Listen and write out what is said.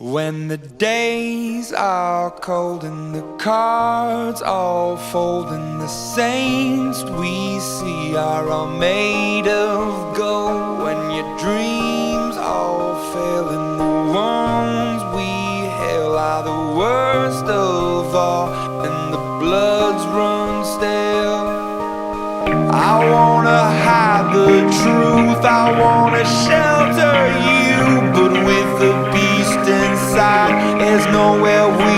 When the days are cold and the cards all fold and the saints we see are all made of gold, when your dreams all fail and the ones we hail are the worst of all and the bloods run stale, I wanna hide the truth, I wanna shelter you, but with the beast inside, there's nowhere we